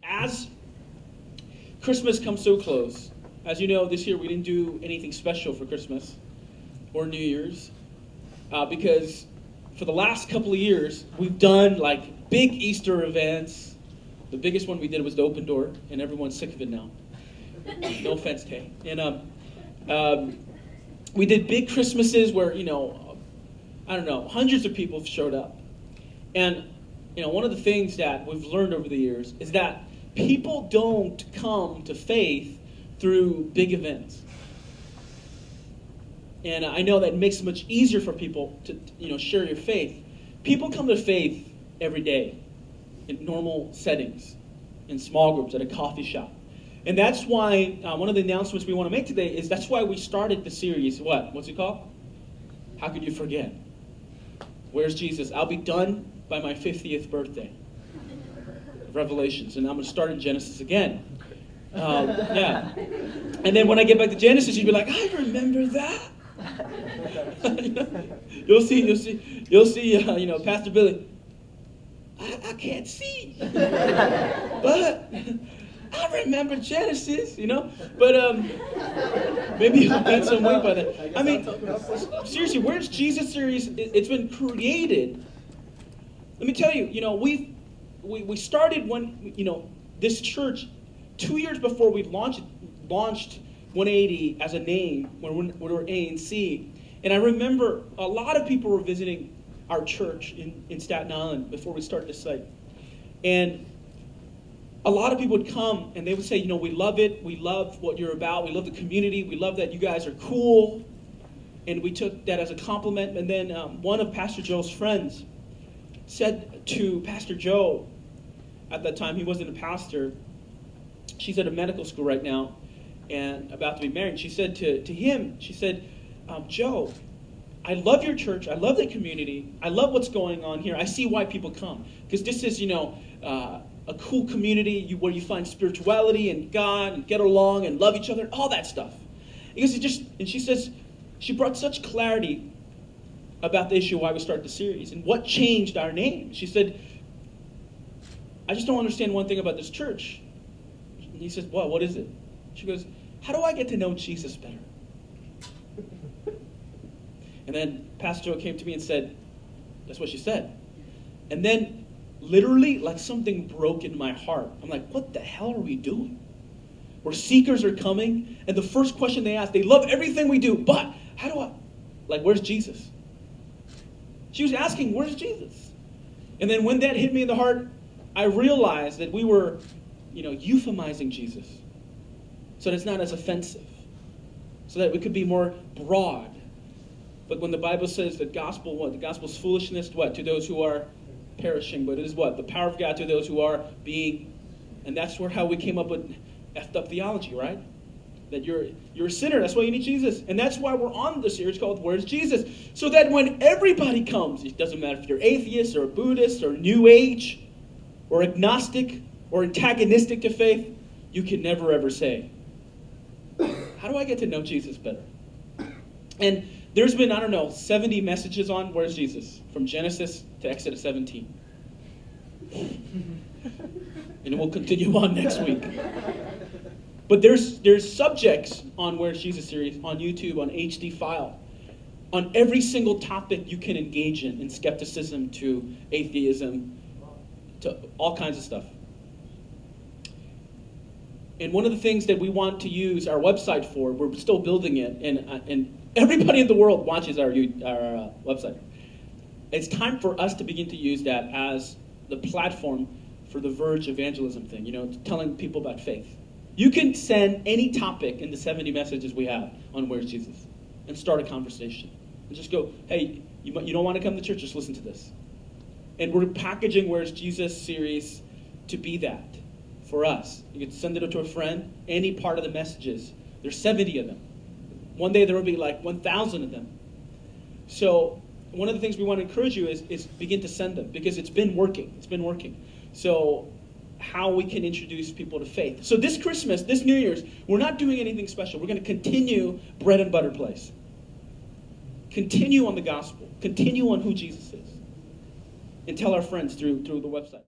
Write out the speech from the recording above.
as Christmas comes so close, as you know, this year we didn't do anything special for Christmas or New Year's because for the last couple of years we've done like big Easter events. The biggest one we did was the Open Door, and everyone's sick of it now. No offense, Tay. And we did big Christmases where, I don't know, hundreds of people have showed up. And, one of the things that we've learned over the years is that people don't come to faith through big events. And I know that makes it much easier for people to, share your faith. People come to faith every day in normal settings, in small groups, at a coffee shop. And that's why one of the announcements we want to make today is that's why we started the series. What's it called? How could you forget? Where's Jesus? I'll be done by my 50th birthday. Revelations. And I'm going to start in Genesis again. Yeah. And then when I get back to Genesis, you'll be like, I remember that. You'll see, Pastor Billy, I can't see. But I remember Genesis, But maybe you'll gain some weight by that. I mean, seriously, Where's Jesus series? It's been created. Let me tell you, we started when, this church 2 years before we launched 180 as a name when we were ANC. And I remember a lot of people were visiting our church in Staten Island before we started this site. And a lot of people would come and they would say, we love it. We love what you're about. We love the community. We love that you guys are cool. And we took that as a compliment. And then one of Pastor Joe's friends said to Pastor Joe, at that time he wasn't a pastor, she's at a medical school right now and about to be married. She said to him, she said, Joe, I love your church. I love the community. I love what's going on here. I see why people come. Because this is, a cool community where you find spirituality and God and get along and love each other and all that stuff. Because and she says, she brought such clarity about the issue why we started the series and what changed our name. She said, I just don't understand one thing about this church. And he says, well, what is it? She goes, how do I get to know Jesus better? And then Pastor Joe came to me and said, that's what she said. And then literally like something broke in my heart. I'm like, what the hell are we doing? Where seekers are coming and the first question they ask, they love everything we do, but how do where's Jesus? She was asking, where's Jesus? And then when that hit me in the heart, I realized that we were, euphemizing Jesus. So that it's not as offensive. So that we could be more broad. But when the Bible says the gospel, what? The gospel's foolishness, what? To those who are perishing. But it is what? The power of God to those who are being. And that's how we came up with effed up theology, right? That you're a sinner. That's why you need Jesus. And that's why we're on the series called Where's Jesus? So that when everybody comes, it doesn't matter if you're atheist or a Buddhist or New Age or agnostic or antagonistic to faith, you can never ever say, how do I get to know Jesus better? And there's been, 70 messages on Where's Jesus? From Genesis to Exodus 17. And we'll continue on next week. But there's subjects on Where's Jesus series on YouTube, on HD file, on every single topic you can engage in skepticism to atheism, to all kinds of stuff. And one of the things that we want to use our website for, we're still building it, and everybody in the world watches our website. It's time for us to begin to use that as the platform for the Verge evangelism thing, telling people about faith. You can send any topic in the 70 messages we have on Where's Jesus and start a conversation. And just go, hey, you don't want to come to church, just listen to this. And we're packaging Where's Jesus series to be that for us. You can send it to a friend, any part of the messages. There's 70 of them. One day there will be like 1,000 of them. So one of the things we want to encourage you is begin to send them because it's been working. It's been working. So how we can introduce people to faith. So this Christmas, this New Year's, we're not doing anything special. We're going to continue Bread and Butter Place. Continue on the gospel. Continue on who Jesus is. And tell our friends through the website.